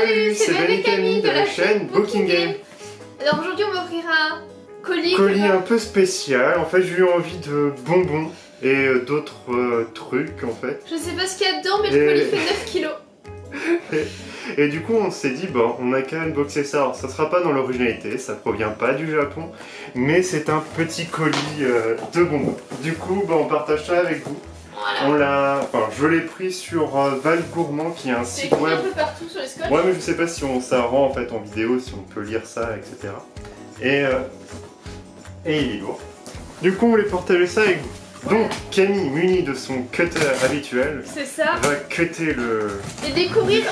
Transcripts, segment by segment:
Salut, c'est Ben et Camille de la chaîne Booking Game. Alors aujourd'hui on va ouvrir un colis. Un peu spécial, en fait j'ai eu envie de bonbons et d'autres trucs en fait. Je sais pas ce qu'il y a dedans mais le colis fait 9 kilos. Et du coup on s'est dit bon on a qu'à unboxer ça, alors ça sera pas dans l'originalité, ça provient pas du Japon, mais c'est un petit colis de bonbons. Du coup on partage ça avec vous. Voilà. Je l'ai pris sur Val Gourmand qui est un site web. Un peu partout sur les scotch. Ouais mais je sais pas si ça rend en fait en vidéo, si on peut lire ça, etc. Et il est lourd. Du coup on voulait partager ça avec vous. Voilà. Donc Camille, munie de son cutter habituel, c'est ça, va cutter le... Et découvrir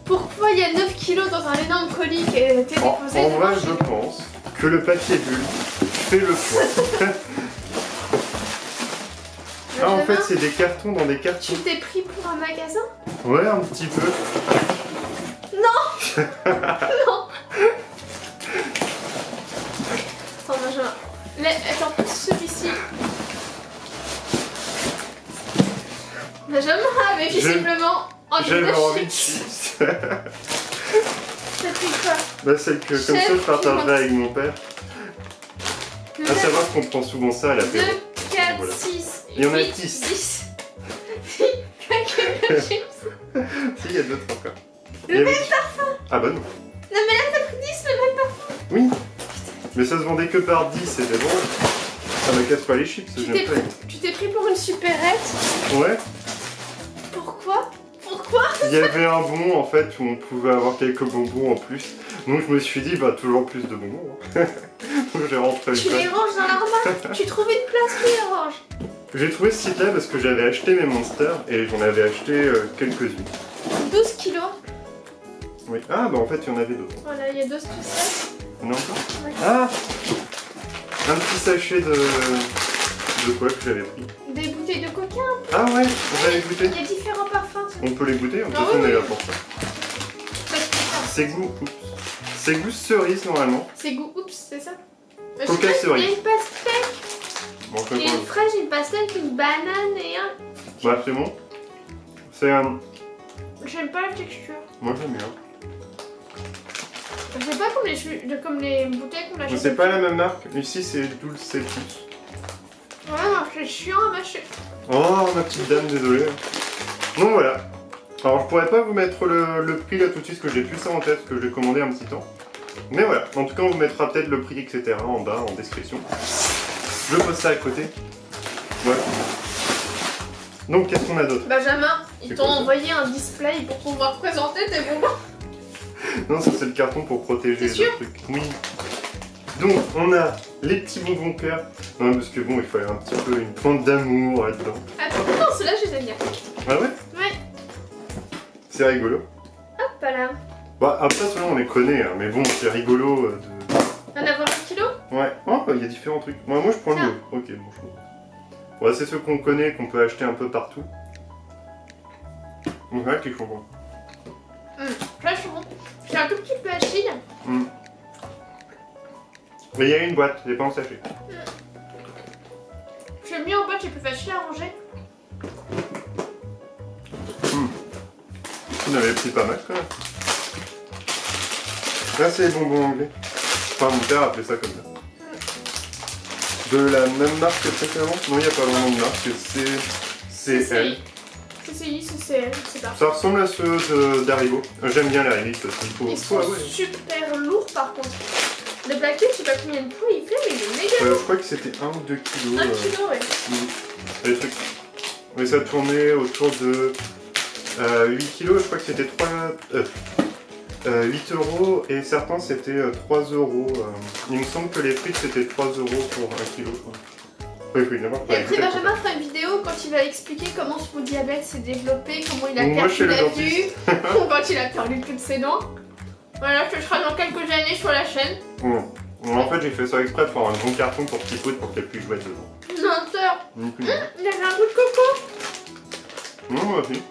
pourquoi il y a 9 kilos dans un énorme colis qui a été déposé. En vrai je pense que le papier bulle fait le poids. Ah en fait c'est des cartons dans des cartons. Tu t'es pris pour un magasin? Ouais un petit peu. Non. Non. Attends Benjamin. Attends, celui-ci. Benjamin avait visiblement j'avais envie de chips. chips. T'as pris quoi? Bah celle que comme ça je partagerai avec mon père. À savoir qu'on prend souvent ça à la 2, 4, voilà. 6, il y en a 8, 10. 10. Quelques chips. Si, il y a d'autres encore. Le même parfum. Ah bah non. Non mais là t'as pris 10, le même parfum. Oui. Mais ça se vendait que par 10, c'était bon. Ça me casse pas les chips, j'aime pas. Tu t'es pris pour une supérette? Ouais. Pourquoi? Pourquoi? Il y avait un bon en fait où on pouvait avoir quelques bonbons en plus. Donc je me suis dit bah toujours plus de bonbons. Donc j'ai rentré Tu les ranges dans l'armoire. Tu trouves une place, tu les ranges. J'ai trouvé ce site là parce que j'avais acheté mes monsters et j'en avais acheté quelques-unes. 12 kilos. Oui. Ah bah en fait il y en avait d'autres. Voilà, il y a 12 tout ça. Non encore Ouais. Ah, un petit sachet de quoi que j'avais pris. Des bouteilles de coca. Ah ouais, on va les goûter. Il y a différents parfums. On peut les goûter, en toute Ah façon on oui, est là oui. pour ça. C'est goût cerise normalement. C'est goût, oups, c'est ça. Coca Il y cerise. a une pastèque. Bon, Il y a une fraise, une pastèque, une banane et un... bah c'est bon. C'est un... J'aime pas la texture. Moi j'aime bien. C'est pas comme les bouteilles qu'on achète. C'est pas la même marque. Ici c'est Dulcetus. Ouais, non, c'est chiant à mâcher. Oh ma petite dame, désolé. Donc voilà. Alors je pourrais pas vous mettre le prix là tout de suite parce que j'ai plus ça en tête, parce que je l'ai commandé un petit temps. Mais voilà, en tout cas on vous mettra peut-être le prix etc. en bas en description. Je pose ça à côté. Voilà. Donc qu'est-ce qu'on a d'autre? Benjamin, ils t'ont quoi, ça envoyé un display pour pouvoir présenter tes bonbons. Non, ça c'est le carton pour protéger T'es les sûr? trucs. Oui. Donc on a les petits bonbons cœur. Non parce que bon il fallait un petit peu une pointe d'amour là-dedans. Attends, non, ceux-là je les aime bien. Ah ouais? Ouais. C'est rigolo. Hop là. Bah après ceux-là on les connaît hein, mais bon c'est rigolo de... T'en as 20 kilos? Ouais, oh, il y a différents trucs. Moi je prends le bleu. Ok, bon je prends. Ouais, c'est ceux qu'on connaît, qu'on peut acheter un peu partout. Donc là qui sont bons. Là je suis bon. J'ai un tout petit peu acide. Mais il y a une boîte, j'ai pas en sachet. J'aime mieux en boîte, c'est plus facile à ranger. On avait pris pas mal quand même. Là c'est les bonbons anglais. Enfin mon père appelait ça comme ça. De la même marque que précédemment? Non, il n'y a pas vraiment de marque, c'est CCL. CCI, CCL, c'est pas. Ça ressemble à ceux d'Haribo. J'aime bien les Haribo aussi. Ils sont super lourds par contre. Le paquet, je sais pas combien de poids il fait, mais il est méga lourd. Je crois que c'était 1 ou 2 kilos. 1 kilo, ouais. Les trucs. Mais ça tournait autour de 8 kilos, je crois que c'était 8 euros et certains c'était 3 euros. Il me semble que les frites c'était 3 euros pour 1 kilo. Oui, n'importe Et après Benjamin fera une vidéo quand il va expliquer comment son diabète s'est développé, comment il a perdu la vue, quand il a perdu toutes ses dents. Voilà, ce sera dans quelques années sur la chaîne. En fait j'ai fait ça exprès pour avoir un bon carton pour petit poudre pour qu'elle puisse jouer dedans. Menteur. Il avait un goût de coco. Non, moi aussi.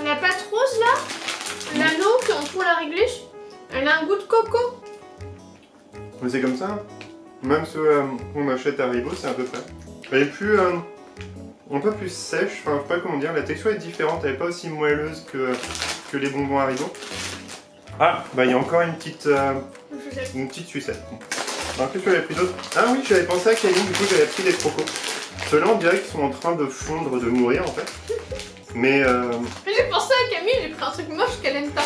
La pâte rose là, l'anneau qui entoure la réglisse, elle a un goût de coco. Mais c'est comme ça. Même ceux qu'on achète à Haribo, c'est à peu près. Elle est plus... un peu plus sèche, enfin je sais pas comment dire, la texture est différente, elle est pas aussi moelleuse que les bonbons Haribo. Ah, bah il y a encore une petite sucette. Alors qu'est-ce que j'avais pris d'autre? Ah oui, j'avais pensé à Camille, du coup j'avais pris des crocos. Ceux-là on dirait qu'ils sont en train de fondre, de mourir en fait. Mais j'ai pensé à Camille, j'ai pris un truc moche qu'elle aime pas.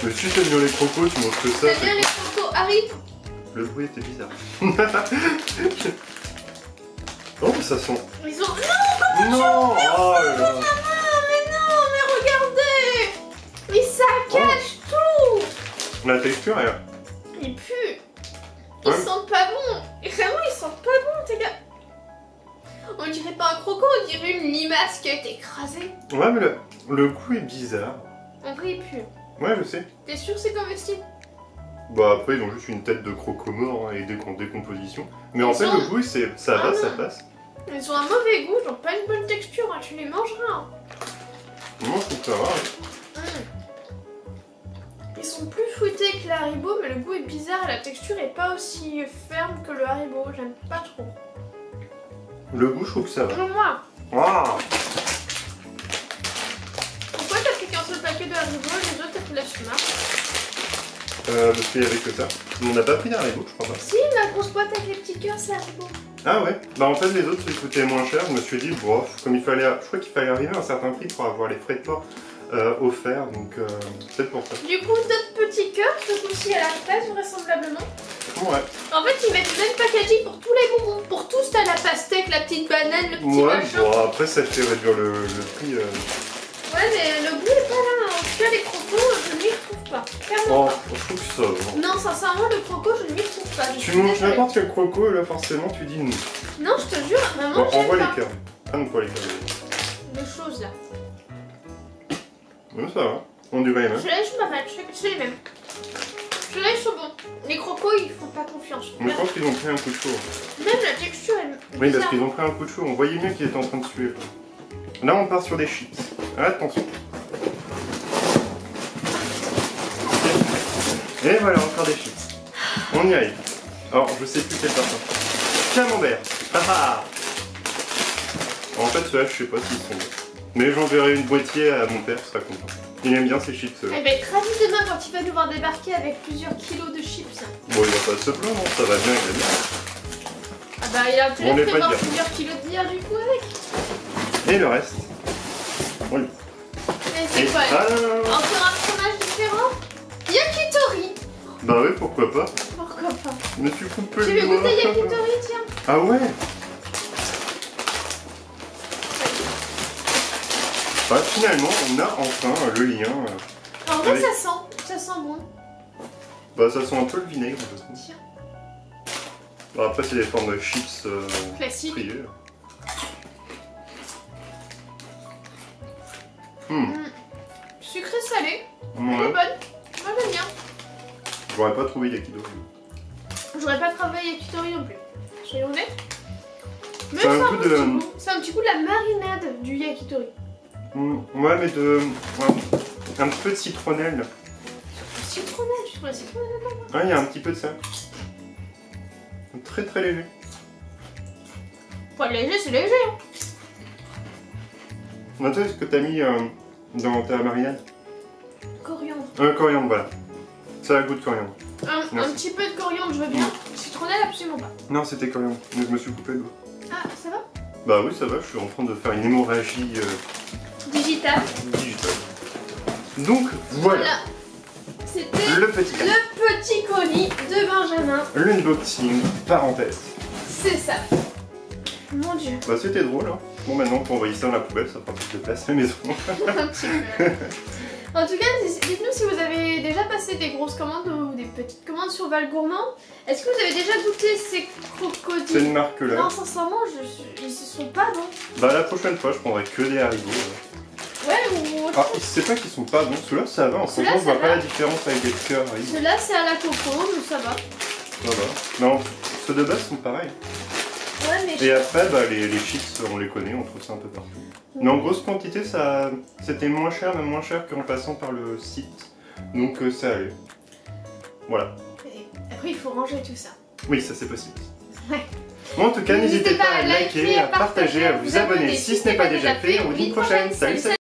Mais si t'aimes bien les crocos, tu manges que ça. T'aimes bien les crocos, arrive. Le bruit était bizarre. Oh, ça sent. Ils ont... Non, oh là là. Mais non, mais regardez. Mais ça cache tout. La texture est... Ils puent. Ils sentent pas bon. Et vraiment, ils sentent pas bon, tes gars. On dirait pas un croco, on dirait une limace qui a été écrasée. Ouais, mais le goût est bizarre. En vrai, il pue. Ouais, je sais. T'es sûr que c'est comestible? Bah après, ils ont juste une tête de croco mort et en décomposition. Mais en fait, le goût, ça va, ça passe. Ils ont un mauvais goût, ils ont pas une bonne texture, hein. Tu les mangeras. Hein. Moi, je trouve que ça va. Ils sont plus fruités que le Haribo, mais le goût est bizarre et la texture est pas aussi ferme que le Haribo. J'aime pas trop. Le goût, je trouve que ça va. Moi. Waouh. Pourquoi t'as pris qu'un seul paquet de Haribo et les autres t'as pris la Sumar? Parce qu'il y avait que ça. On n'a pas pris d'Haribo, je crois pas. Si, la grosse boîte avec les petits cœurs, c'est Haribo. Ah ouais. Bah en fait, les autres, ils coûtaient moins cher. Je me suis dit, bof, comme il fallait... Je crois qu'il fallait arriver à un certain prix pour avoir les frais de port offerts, donc c'est pour ça. Du coup, d'autres petits cœurs, ce coup-ci à la fraise, vraisemblablement. Ouais. En fait, ils mettent le même packaging pour tous les bonbons. Pour tous, t'as la pastèque, la petite banane, le petit machin. Bon, après, ça fait réduire le prix. Ouais, mais le goût est pas là. En tout cas, les crocos, je ne m'y retrouve pas. Clairement pas. Je trouve que ça va. Non, sincèrement, le croco, je ne m'y retrouve pas. Tu manges n'importe quel croco, là, forcément, tu dis non. Non, je te jure, vraiment, Bon, on voit les cœurs. Ah non, pas les cœurs. De choses, là. Ouais, ça va. On dirait les mêmes. Ceux-là, ils sont pas mal. C'est les mêmes. Ceux-là, ils sont bons. Les crocos, ils font pas confiance. Mais je pense qu'ils ont pris un coup de chaud. Même la texture est Oui, parce qu'ils ont pris un coup de chaud. On voyait mieux qu'il était en train de suer. Là, on part sur des chips. Attention. Et voilà, encore des chips. On y arrive. Alors, je sais plus quel parfum. Camembert. Ah. En fait, ceux-là, je sais pas s'ils sont bons. Mais j'enverrai une boîtier à mon père, il sera content. Il aime bien ces chips. Elle va être ravie demain quand il va nous voir débarquer avec plusieurs kilos de chips. Bon, il va pas se plaindre, ça va bien, il va bien. Ah bah, il a On peut-être n'est pas prévoir dire. plusieurs kilos de bière du coup avec. Et le reste. Oui. Mais c'est quoi? Ah non, non, non. Encore un fromage différent? Yakitori. Bah oui, pourquoi pas. Pourquoi pas? Je me suis coupé Tu le veux doigt. goûter Yakitori, tiens? Ah ouais. Bah finalement, on a enfin le lien. En vrai, avec... ça sent bon. Bah ça sent un peu le vinaigre, je trouve. Tiens. Bah, après, c'est des formes de chips Classique. friées. Sucré salé. Elle est Ouais. bonne. Moi, j'aime bien. J'aurais pas trouvé Yakitori. J'aurais pas travaillé Yakitori non plus. Soyons honnêtes. Mais C'est un c'est coup de... C'est un petit coup de la marinade du Yakitori. Ouais, mais de... un petit peu de citronnelle. Citronnelle, tu trouves la citronnelle là-dedans? Ah, il y a un petit peu de ça. Très très léger. Pas léger, c'est léger. Hein. Attends, est-ce que t'as mis dans ta marinade? Coriandre. Coriandre, voilà. Ça a le goût de coriandre. Un petit peu de coriandre, je veux bien. Citronnelle, absolument pas. Non, c'était coriandre. Mais je me suis coupé le doigt. Ah, ça va? Bah oui, ça va, je suis en train de faire une hémorragie Digital. digitale. Donc, voilà. C'était Le petit cadeau. le petit colis de Benjamin. L'unboxing, parenthèse. C'est ça. Mon dieu. Bah c'était drôle, hein. Bon, maintenant qu'on envoyer ça dans la poubelle, ça fera plus de place à la maison. Un petit peu. En tout cas, dites-nous si vous avez déjà passé des grosses commandes ou des petites commandes sur Val Gourmand. Est-ce que vous avez déjà goûté ces crocodiles? C'est une marque là. Non, sincèrement, ils sont pas bons. Bah la prochaine fois, je prendrai que des haricots. Ouais, ou... Ah, c'est pas qu'ils sont pas bons. Ceux-là, ça va. En franchement, je vois pas la différence avec des cœurs. Ceux-là, c'est à la coco, mais ça va. Ça va. Non, ceux de base sont pareils. Ouais, mais... Et après, bah, les chips, on les connaît, on trouve ça un peu partout. Mais en grosse quantité, ça, c'était moins cher, même moins cher qu'en passant par le site. Donc ça allait. Voilà. Après, il faut ranger tout ça. Oui, ça c'est possible. Ouais. Bon, en tout cas, n'hésitez pas à liker, à partager, à vous abonner si ce n'est pas déjà fait. On vous dit une prochaine. Salut, salut!